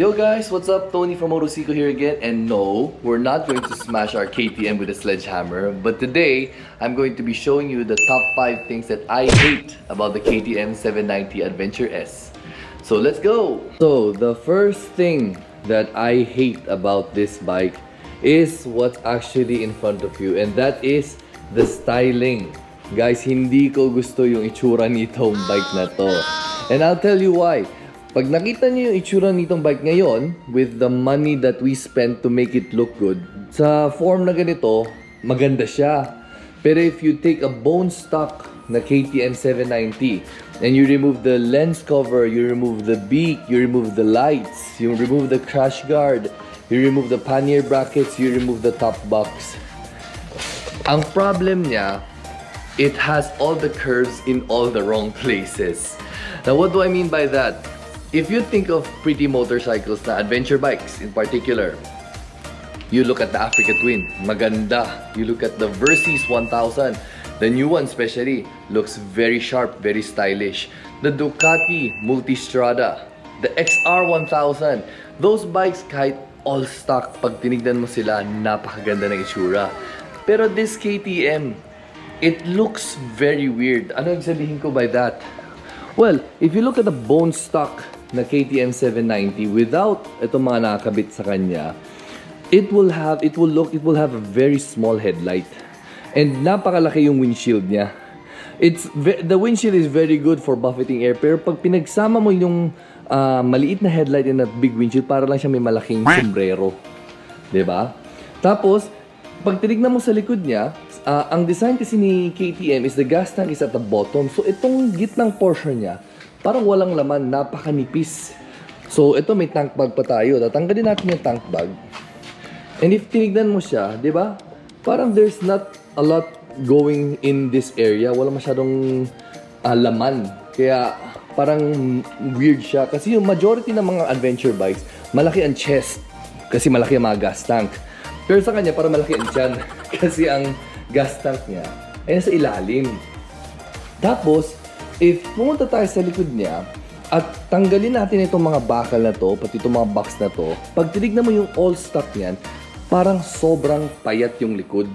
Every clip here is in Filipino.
Yo guys, what's up? Tony from Morosico here again, and no, we're not going to smash our KTM with a sledgehammer, but today, I'm going to be showing you the top 5 things that I hate about the KTM 790 Adventure S. So let's go! So, the first thing that I hate about this bike is what's actually in front of you, and that is the styling. Guys, hindi ko gusto yung itsura nitong bike na to. And I'll tell you why. Pag nakita niyo yung itsura nitong bike ngayon, with the money that we spent to make it look good, sa form na ganito, maganda siya. Pero if you take a bone stock na KTM 790, and you remove the lens cover, you remove the beak, you remove the lights, you remove the crash guard, you remove the pannier brackets, you remove the top box. Ang problem niya, it has all the curves in all the wrong places. Now, what do I mean by that? If you think of pretty motorcycles na adventure bikes in particular, you look at the Africa Twin, maganda. You look at the Versys 1000, the new one especially, looks very sharp, very stylish. The Ducati Multistrada, the XR 1000, those bikes kahit all stock, pag tinignan mo sila, napakaganda ng itsura. Pero this KTM, it looks very weird. Ano ang sabihin ko by that? Well, if you look at the bone stock na KTM 790 without itong mga nakakabit sa kanya, it will have a very small headlight. And napakalaki yung windshield niya. The windshield is very good for buffeting air, pero pag pinagsama mo yung maliit na headlight and that big windshield, para lang siya may malaking sombrero. 'Di ba? Tapos, pag tinignan mo sa likod niya, ang design kasi ni KTM is the gas tank is at the bottom. So, itong gitnang portion niya, parang walang laman, napakanipis. So, ito may tank bag pa tayo. Tatanggalin natin yung tank bag. And if tinignan mo siya, di ba? Parang there's not a lot going in this area. Wala masyadong laman. Kaya, parang weird siya. Kasi yung majority ng mga adventure bikes, malaki ang chest. Kasi malaki ang mga gas tank. Pero sa kanya, parang malaki ang tiyan. Kasi ang gas tank niya ay nasa ilalim. Tapos, if pumunta tayo sa likod niya at tanggalin natin itong mga bakal na to, pati itong mga box na to, pag tinignan mo yung all stock niyan, parang sobrang payat yung likod.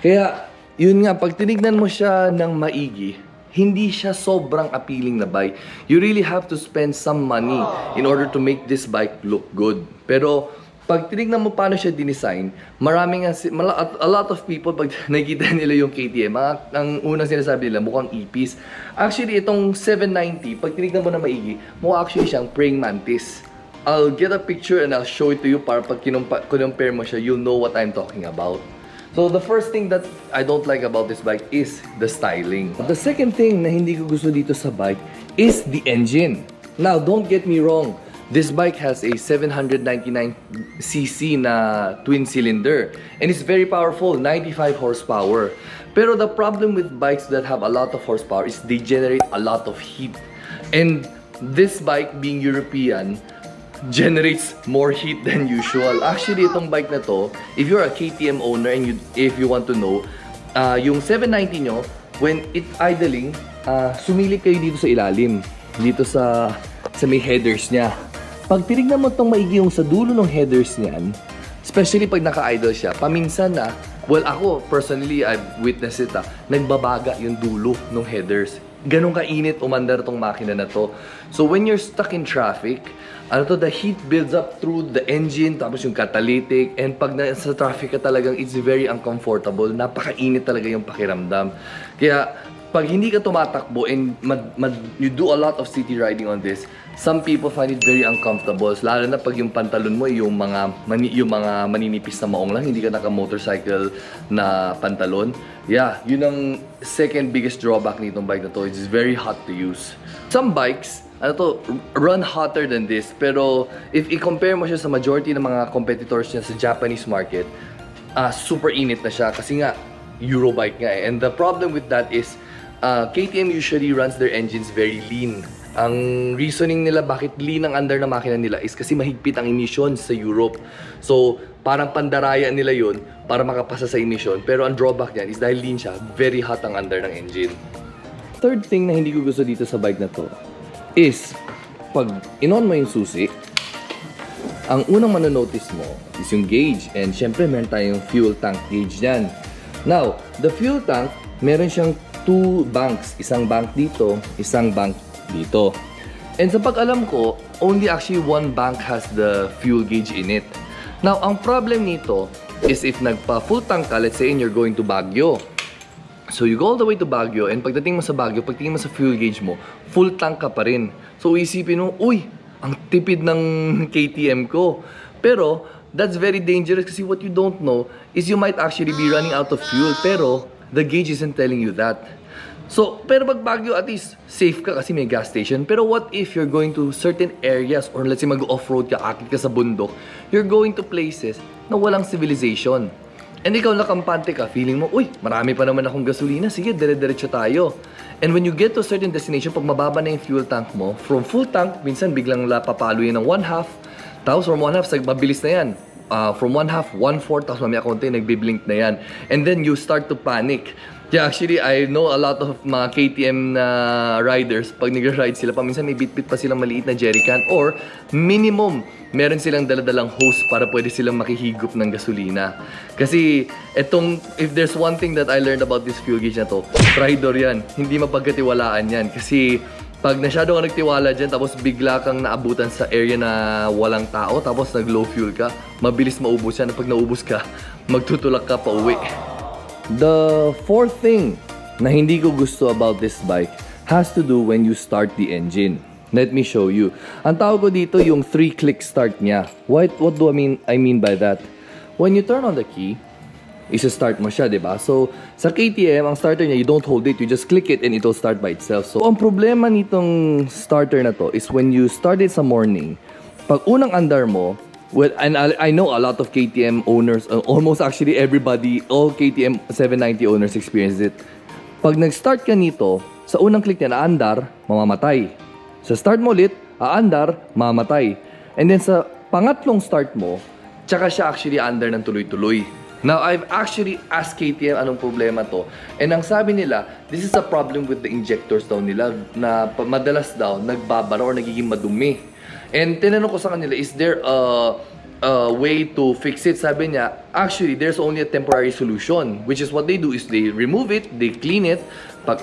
Kaya, yun nga, pag tinignan mo siya ng maigi, hindi siya sobrang appealing na bike. You really have to spend some money in order to make this bike look good. Pero, pag tinignan mo paano siya dinesign, a lot of people, pag nakikita nila yung KTM, ang unang sinasabi nila, mukhang ipis. Actually, itong 790, pag tinignan mo na maigi, mukha actually siyang praying mantis. I'll get a picture and I'll show it to you para pag compare mo siya, you'll know what I'm talking about. So, the first thing that I don't like about this bike is the styling. The second thing na hindi ko gusto dito sa bike is the engine. Now, don't get me wrong. This bike has a 799cc na twin cylinder and it's very powerful, 95 horsepower. Pero the problem with bikes that have a lot of horsepower is they generate a lot of heat. And this bike, being European, generates more heat than usual. Actually, itong bike na to, if you're a KTM owner and if you want to know, yung 790 nyo, when it idling, sumilip kayo dito sa ilalim, dito sa may headers niya. Pag tinignan mo itong maigi yung sa dulo ng headers niyan, especially pag naka-idle siya, paminsan na, well ako, personally, I've witnessed it nagbabaga yung dulo ng headers. Ganun kainit umandar tong makina na to. So when you're stuck in traffic, the heat builds up through the engine, tapos yung catalytic, and pag nasa traffic ka talagang, it's very uncomfortable. Napakainit talaga yung pakiramdam. Kaya, pag hindi ka tumatakbo and you do a lot of city riding on this, some people find it very uncomfortable. Lalo na pag yung pantalon mo, yung mga maninipis na maong lang, hindi ka naka-motorcycle na pantalon. Yeah, yun ang second biggest drawback nitong bike na to. It's very hot to use. Some bikes, run hotter than this. Pero if i-compare mo siya sa majority ng mga competitors niya sa Japanese market, super init na siya kasi nga, Eurobike nga eh. And the problem with that is, KTM usually runs their engines very lean. Ang reasoning nila bakit lean ang under na makina nila is kasi mahigpit ang emissions sa Europe. So, parang pandaraya nila yun para makapasa sa emission. Pero ang drawback niyan is dahil lean siya, very hot ang under ng engine. Third thing na hindi ko gusto dito sa bike na to is pag in-on mo yung susi, ang unang manonotice mo is yung gauge. And syempre, meron tayong fuel tank gauge dyan. Now, the fuel tank, meron siyang 2 banks. Isang bank dito, isang bank dito. And sa pag-alam ko, only actually 1 bank has the fuel gauge in it. Now, ang problem nito is if nagpa-full tank ka, let's say you're going to Baguio. So, you go all the way to Baguio, and pagdating mo sa Baguio, pagdating mo sa fuel gauge mo, full tank ka pa rin. So, isipin mo, uy, ang tipid ng KTM ko. Pero, that's very dangerous kasi what you don't know is you might actually be running out of fuel, pero the gauge isn't telling you that. So, pero pag Baguio, at least, safe ka kasi may gas station. Pero what if you're going to certain areas, or let's say mag-off-road ka, akit ka sa bundok, you're going to places na walang civilization. And ikaw nakampante ka, feeling mo, uy, marami pa naman akong gasolina, sige, dire-diretso tayo. And when you get to a certain destination, pag mababa na yung fuel tank mo, from full tank, minsan biglang papalo yan ng 1/2, tapos from 1/2, mabilis na yan. From 1/2, 1/4, tapos mamaya konti, nagbiblink na yan. And then you start to panic. Yeah, actually, I know a lot of mga KTM na riders, pag nag-ride sila, paminsan may bit-bit pa silang maliit na jerrycan, or minimum, meron silang daladalang hose para pwede silang makihigop ng gasolina. Kasi, if there's one thing that I learned about this fuel gauge na to, traitor yan. Hindi mapagkatiwalaan yan. Kasi, pag nasyado ka nagtiwala dyan, tapos bigla kang naabutan sa area na walang tao, tapos nag-low fuel ka, mabilis maubos yan. Pag naubos ka, magtutulak ka pa uwi. The 4th thing na hindi ko gusto about this bike has to do when you start the engine. Let me show you. Ang tawag ko dito yung 3-click start niya. What do I mean by that? When you turn on the key, isa-start mo siya, diba? So, sa KTM, ang starter niya, you don't hold it, you just click it and it'll start by itself. So, ang problema nitong starter na to is when you start it sa morning, pag unang andar mo, well, and I know a lot of KTM owners, almost actually everybody, all KTM 790 owners experience it. Pag nag-start ka nito, sa unang click niya, aandar, mamamatay. Sa start mo ulit, aandar, mamamatay. And then sa pangatlong start mo, tsaka siya actually aandar ng tuloy-tuloy. Now, I've actually asked KTM anong problema to. And ang sabi nila, this is a problem with the injectors daw nila na madalas daw nagbabara or nagiging madumi. And tinanong ko sa kanila, is there a way to fix it? Sabi niya, actually, there's only a temporary solution. Which is what they do is they remove it, they clean it. Pag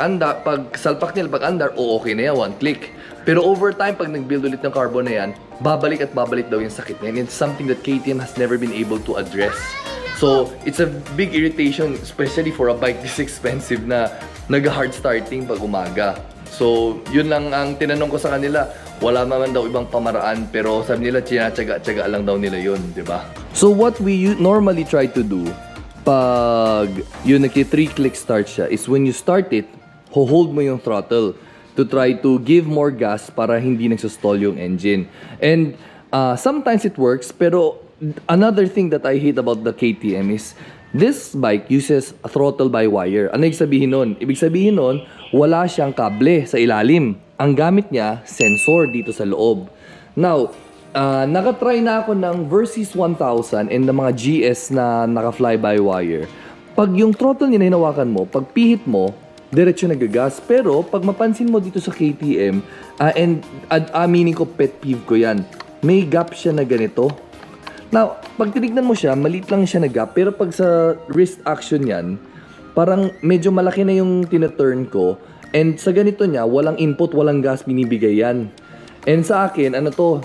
salpak nila, pag andar, okay na yan, 1 click. Pero over time, pag nag-build ulit ng carbon na yan, babalik at babalik daw yung sakit na yan. It's something that KTM has never been able to address. So, it's a big irritation, especially for a bike this expensive na nag-hard starting pag umaga. So, yun lang ang tinanong ko sa kanila. Wala naman daw ibang pamaraan, pero sabi nila, tsaga lang daw nila yun, di ba? So, what we normally try to do pag yun naki-3-click start siya is when you start it, hold mo yung throttle to try to give more gas para hindi nagsastall yung engine. And sometimes it works, pero another thing that I hate about the KTM is this bike uses a throttle by wire. Ano ibig sabihin nun? Ibig sabihin nun, wala siyang kable sa ilalim. Ang gamit niya, sensor dito sa loob. Now, nakatry na ako ng Versys 1000 and ng mga GS na naka-fly-by-wire. Pag yung throttle niya na hinawakan mo, pag pihit mo, diretso nagagas. Pero, pag mapansin mo dito sa KTM, aminin ko, pet peeve ko yan, may gap siya na ganito. Now, pag tinignan mo siya, maliit lang siya na gap. Pero pag sa wrist action yan, parang medyo malaki na yung tina-turn ko. And sa ganito niya, walang input, walang gas binibigay yan. And sa akin,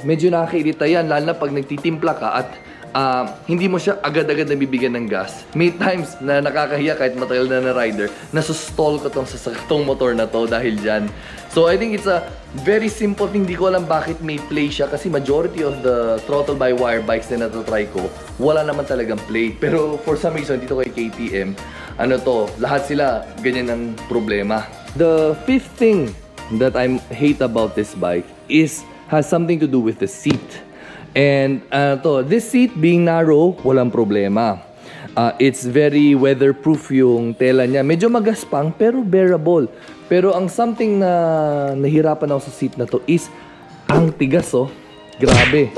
medyo nakakairita yan. Lalo na pag nagtitimpla ka at hindi mo siya agad-agad nabibigyan ng gas. May times na nakakahiya kahit matagal na rider, nasustall ko tong motor na to dahil dyan. So I think it's a very simple thing. Hindi ko alam bakit may play siya kasi majority of the throttle-by-wire bikes na natotry ko, wala naman talagang play. Pero for some reason, dito kay KTM, lahat sila ganyan ang problema. The 5th thing that I hate about this bike has something to do with the seat. And this seat being narrow, walang problema. It's very weatherproof yung tela niya. Medyo magaspang pero bearable. Pero ang something na nahirapan ako sa seat na to is ang tigas Grabe.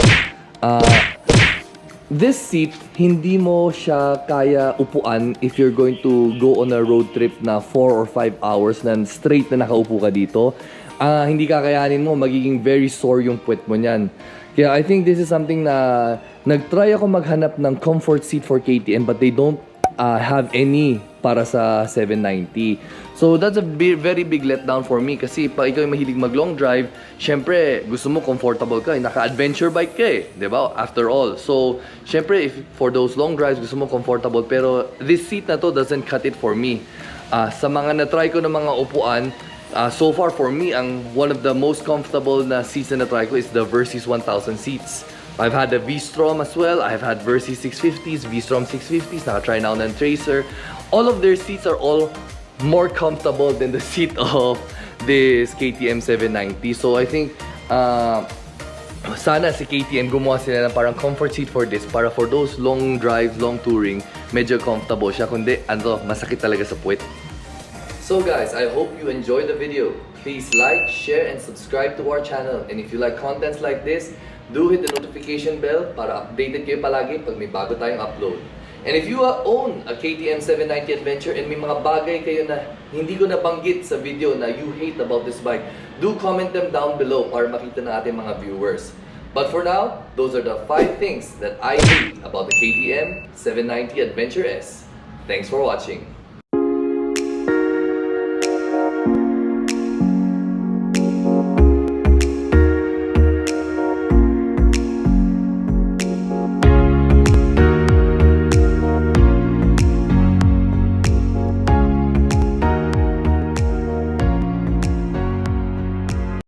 This seat, hindi mo siya kaya upuan if you're going to go on a road trip na 4 or 5 hours na straight na nakaupo ka dito. Hindi kakayanin mo, magiging very sore yung puwet mo niyan. Kaya I think this is something na nag-try ako maghanap ng comfort seat for KTM but they don't have any para sa 790. So that's a very big letdown for me kasi pag ikaw yung mahilig mag-long drive, syempre gusto mo comfortable ka, naka-adventure bike ka eh, 'di ba? After all. So, syempre if for those long drives gusto mo comfortable pero this seat na to doesn't cut it for me. Sa mga na-try ko ng mga upuan, so far for me, one of the most comfortable na seats na na-try ko is the Versys 1000 seats. I've had the V-Strom as well. I've had Versys 650s, V-Strom 650s, naka-try now ng Tracer. All of their seats are all more comfortable than the seat of this KTM 790. So I think sana si KTM gumawa sila ng parang comfort seat for this para for those long drives, long touring, medyo comfortable siya. Kundi masakit talaga sa puwet. So guys, I hope you enjoyed the video. Please like, share, and subscribe to our channel. And if you like contents like this, do hit the notification bell para updated kayo palagi pag may bago tayong upload. And if you own a KTM 790 Adventure and may mga bagay kayo na hindi ko nabanggit sa video na you hate about this bike, do comment them down below para makita ng ating mga viewers. But for now, those are the 5 things that I hate about the KTM 790 Adventure S. Thanks for watching.